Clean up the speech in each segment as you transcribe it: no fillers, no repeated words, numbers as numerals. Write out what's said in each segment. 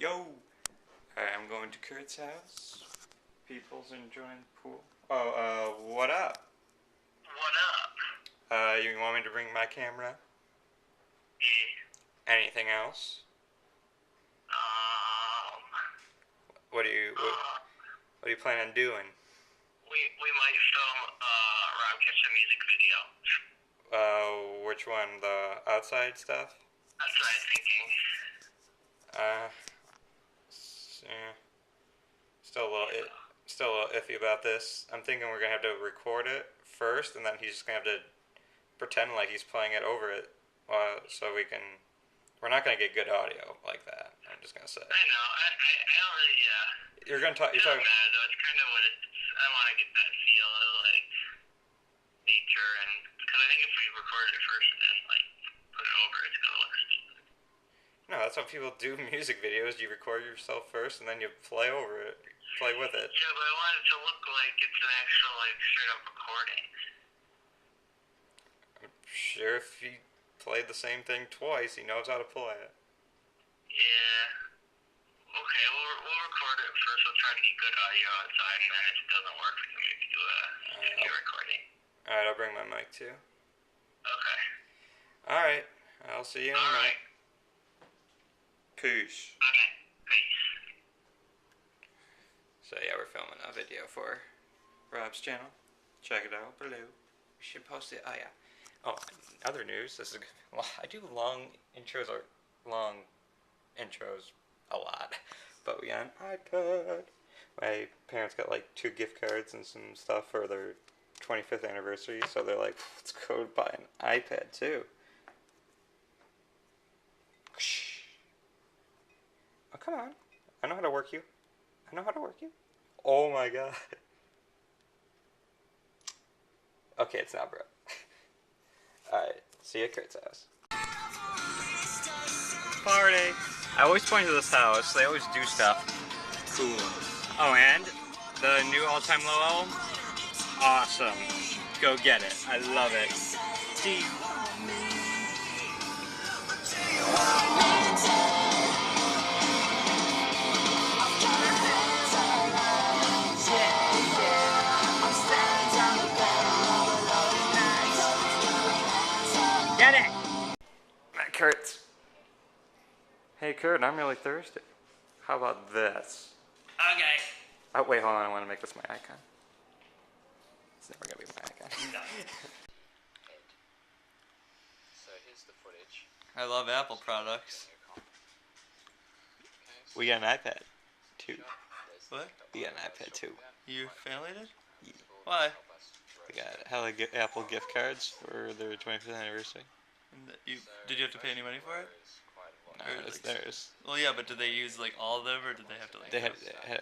Yo! Alright, I'm going to Kurt's house. People's enjoying the pool. Oh, what up? What up? You want me to bring my camera? Yeah. Anything else? What do you plan on doing? We might film Rob Kitchen music video. Which one? The outside stuff? That's what I'm thinking. Yeah. Still a little iffy about this. I'm thinking we're gonna have to record it first, and then he's just gonna have to pretend like he's playing it over it, so we can. We're not gonna get good audio like that. I'm just gonna say. I know. I don't really. You're gonna talk. You're it talking. doesn't matter though. It's kind of what it's. I want to get that feel of like nature, and because I think if we record it first and then like put it over, it's gonna look stupid. No, that's how people do music videos. You record yourself first, and then you play over it, play with it. Yeah, but I want it to look like it's an actual like straight up recording. I'm sure if he played the same thing twice, he knows how to play it. Yeah. Okay, we'll record it first. We'll try to get good audio outside, and then if it doesn't work, we can maybe do a studio recording. Alright, I'll bring my mic too. Okay. Alright, I'll see you in a minute. Alright. Peace. Okay. Peace. So yeah, we're filming a video for Rob's channel. Check it out below. We should post it. Oh yeah. Oh, other news. This is. I do long intros a lot, but we got an iPad. My parents got like 2 gift cards and some stuff for their 25th anniversary, so they're like, let's go buy an iPad too. Oh, come on. I know how to work you. Oh my god. Okay, it's not, bro. Alright, see you at Kurt's house. Party! I always point to this house. They always do stuff. Cool. Oh, and the new all-time low album? Awesome. Go get it. I love it. See. Get it! Matt Kurtz. Hey Kurt, I'm really thirsty. How about this? Okay. Oh wait, hold on, I want to make this my icon. It's never gonna be my icon. No. So here's the footage. I love Apple products. We got an iPad too. What? We got an iPad too. Your family did? Yeah. Why? We got hella Apple gift cards for their 25th anniversary. And did you have to pay any money for it? No, Or it's like- theirs. Well, yeah, but did they use like all of them, or did they have to like? They had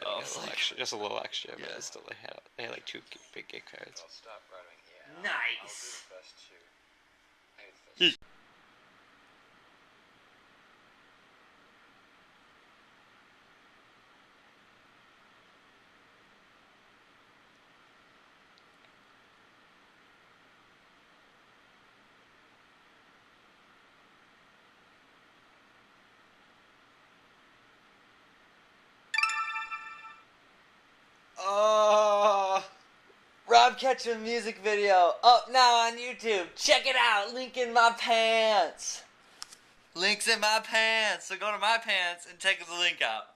Oh, a little like- extra, just a little extra, but Yeah. it's still they had like 2 big gift cards. I'll start writing here. Nice. I'll do the first two. Maybe the first. Oh, Rob Ketchum music video up now on YouTube. Check it out. Link in my pants. Links in my pants. So go to my pants and check the link out.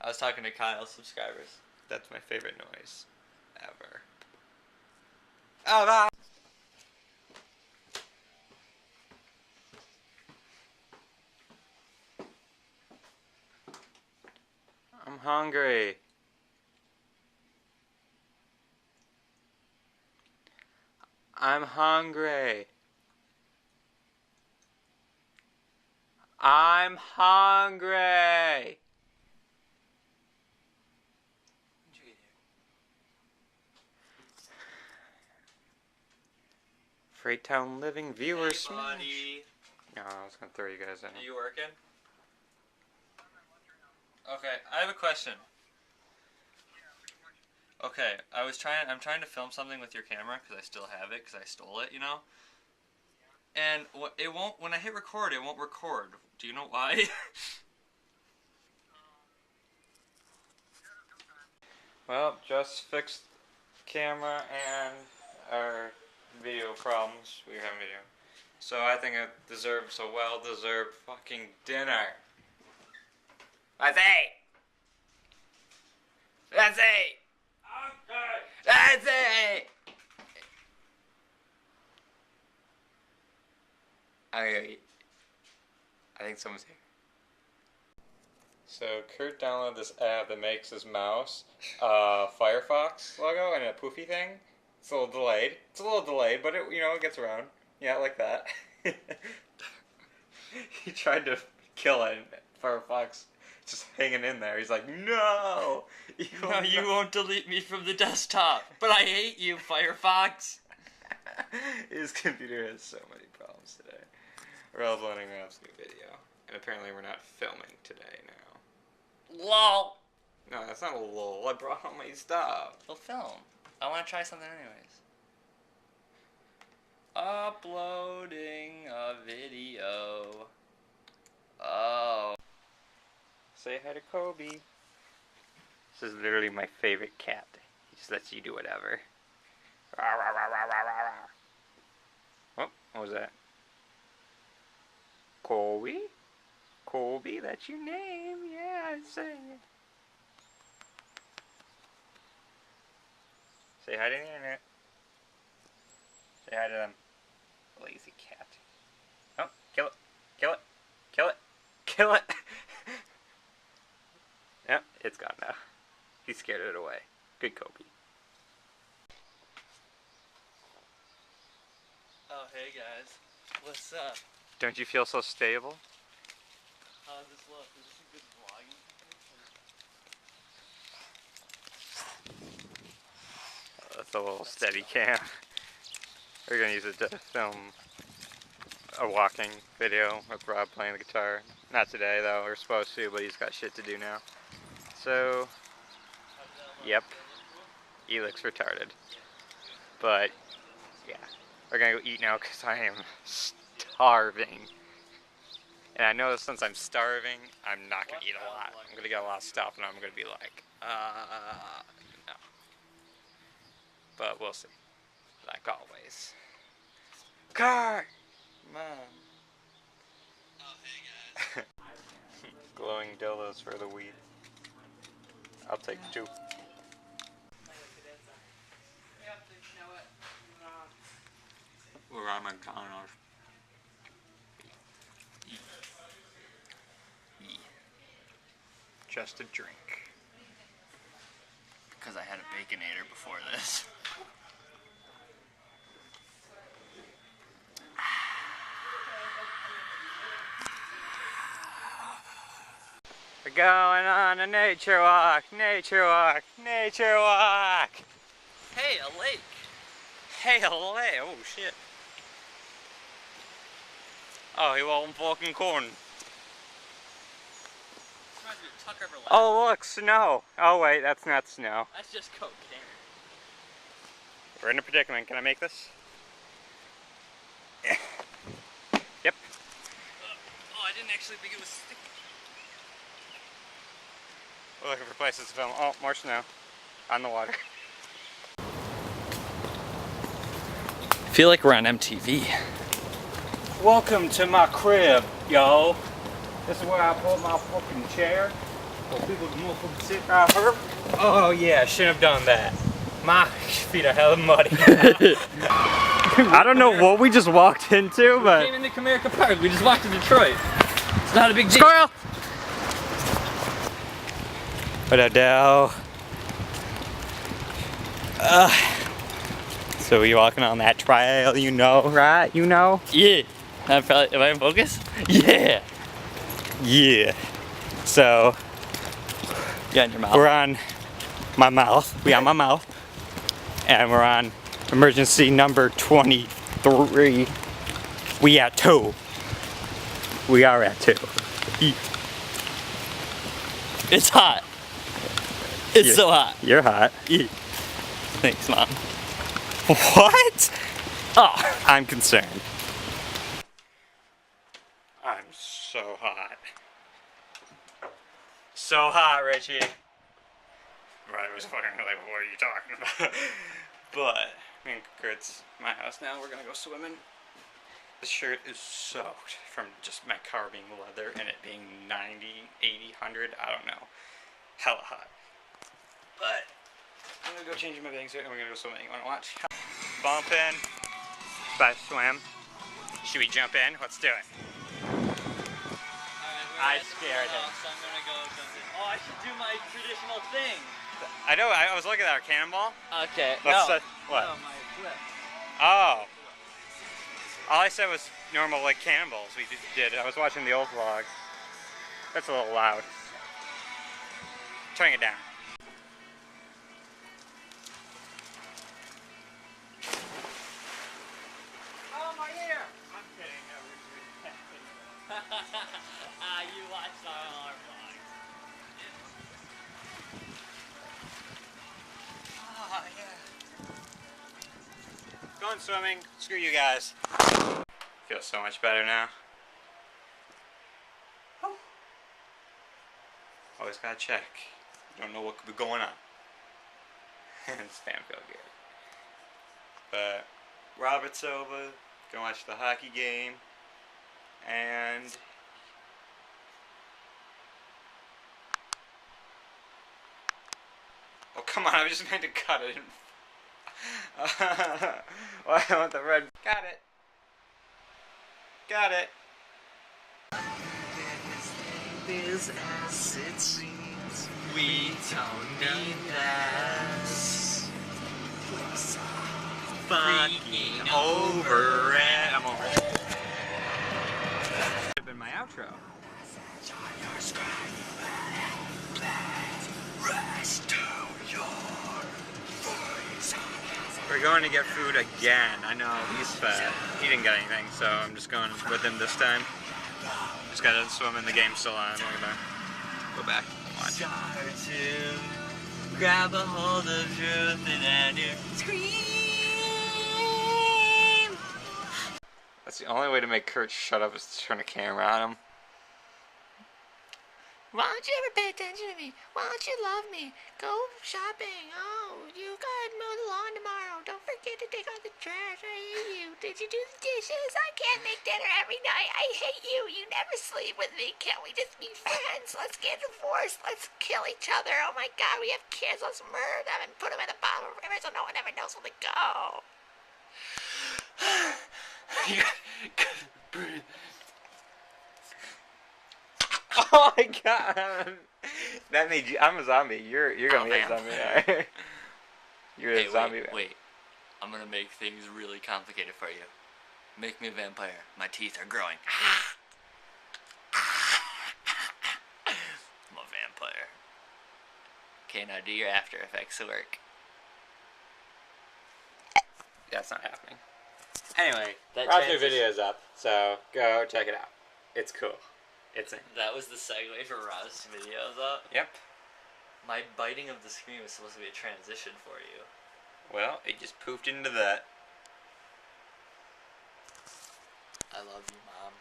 I was talking to Kyle's subscribers. That's my favorite noise ever. Oh, bye. I'm hungry. I'm hungry. I'm hungry. Freetown Living viewers smash. Buddy. No, I was gonna throw you guys in. Are you working? Okay, I have a question. Okay, I'm trying to film something with your camera because I still have it because I stole it, you know? And it won't, when I hit record, it won't record. Do you know why? Well, just fixed camera and our video problems. We were having video. So I think it deserves a well-deserved fucking dinner. That's it! That's it! That's it! I think someone's here. So Kurt downloaded this app that makes his mouse Firefox logo and a poofy thing. It's a little delayed. But it it gets around. Yeah, like that. He tried to kill it. Firefox just hanging in there. He's like, no, You won't delete me from the desktop. But I hate you, Firefox. His computer has so many problems today. We're uploading Rob's new video, and apparently we're not filming today now. LOL. No, that's not a lol. I brought all my stuff. We'll film. I want to try something anyways. Uploading a video. Oh. Say hi to Kobe. This is literally my favorite cat. He just lets you do whatever. Oh, what was that? Kobe? Kobe, that's your name. Yeah, I say it. Say hi to the internet. Say hi to them. Lazy cat. Oh, kill it. Kill it. Kill it. Kill it. Yep, it's gone now. He scared it away. Good Kobe. Oh, hey guys. What's up? Don't you feel so stable? How does this look? Is this a good vlogging? That's a little steady cam. We're gonna use it to film a walking video with Rob playing the guitar. Not today though, we're supposed to, but he's got shit to do now. So, yep, he looks retarded. But, yeah, we're gonna go eat now because I am starving. And I know that since I'm starving, I'm not gonna eat a lot. I'm gonna get a lot of stuff and I'm gonna be like, no. But we'll see. Like always. Car! Come on. Oh, hey guys. Glowing dildos for the weed. I'll take 2. We're on McDonald's. Just a drink. Because I had a Baconator before this. We're going on a nature walk, nature walk, nature walk. Hey, a lake. Hey, hello. Oh, shit. Oh, he wasn't fucking corn. Reminds me of Tucker Everlasting. Oh, look, snow. Oh, wait, that's not snow. That's just cocaine. We're in a predicament. Can I make this? Yep. Oh, I didn't actually think it was sticky. We're looking for places to film. Oh, more snow. On the water. I feel like we're on MTV. Welcome to my crib, y'all. This is where I put my fucking chair. So people can motherfucking sit right here. Oh yeah, I shouldn't have done that. My feet are hella muddy. I don't know what we just walked into, but... We came into Comerica Park. We just walked to Detroit. It's not a big deal. Squirrel! What a dough. So we walking on that trail, you know, right? You know? Yeah. Am I in focus? Yeah. Yeah. So Yeah, in your mouth. we're on my mouth. We on my mouth. And we're on emergency number 23. We at 2. We are at 2. It's hot. It's so hot. You're hot. Thanks, Mom. What? Oh. I'm concerned. I'm so hot. So hot, Richie. I was wondering, like, what are you talking about? But, me and Kurt's my house now. We're gonna go swimming. The shirt is soaked from just my car being leather and it being 90, 80, 100. I don't know. Hella hot. But, I'm gonna go change my bathing suit and we're gonna go swimming. You wanna watch? Bump in. But swim. Should we jump in? Let's do it. I scared him. So I'm gonna go jump in. Oh, I should do my traditional thing. I know, I was looking at our cannonball. Okay. Let's, no. what? No, my flip. Oh. All I said was normal, like, cannonballs we did. I was watching the old vlog. That's a little loud. Turning it down. Oh, my ear! I'm kidding. You watched all our vlogs. Oh, yeah. Going swimming. Screw you guys. Feels so much better now. Always gotta check. You don't know what could be going on. Spam feel good. But Robert's over. Gonna watch the hockey game. And oh, come on, I was just meant to cut it. Well, I want the red. Got it. Got it. Is as it seems. We don't need this. Fucking over it. I'm over it. Been my outro. We're going to get food again. I know, he's fat. He didn't get anything, so I'm just going with him this time. Just gotta swim in the game still on. We're gonna go back and watch. Start to grab a hold of truth and then you scream. That's the only way to make Kurt shut up is to turn the camera on him. Why don't you ever pay attention to me? Why don't you love me? Go shopping. Oh, you gotta mow the lawn tomorrow. Don't forget to take out the trash. I hate you. Did you do the dishes? I can't make dinner every night. I hate you. You never sleep with me. Can't we just be friends? Let's get divorced. Let's kill each other. Oh my god, we have kids. Let's murder them and put them in the bottom of the river so no one ever knows where they go. Breathe. Oh my god! That made you. I'm a zombie. You're gonna be a zombie. Right? You're a zombie. Wait. I'm gonna make things really complicated for you. Make me a vampire. My teeth are growing. I'm a vampire. Okay, now do your After Effects work. That's not happening. Anyway, That Rob's new transition- video is up, so go check it out. It's cool. It's in. That was the segue for Rob's videos up. Yep. My biting of the screen was supposed to be a transition for you. Well, it just poofed into that. I love you, Mom.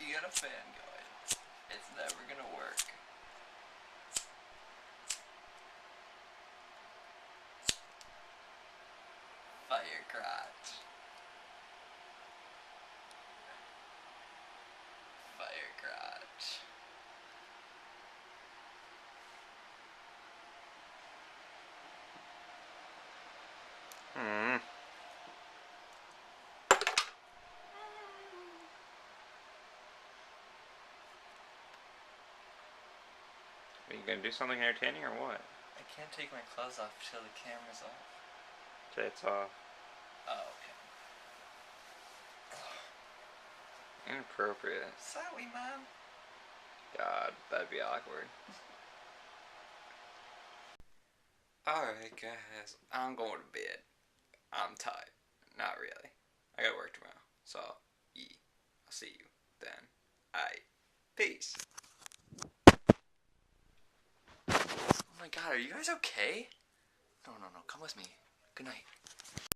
You got a fan going. It's never gonna work. Fire crotch. Fire crotch. Hmm. Are you gonna do something entertaining or what? I can't take my clothes off till the camera's off. It's off. Oh, okay. Inappropriate. Sorry, Mom. God, that'd be awkward. Alright, guys. I'm going to bed. I'm tired. Not really. I gotta work tomorrow. So, yeah. I'll see you then. Alright. Peace. Oh my god, are you guys okay? No, come with me. Good night.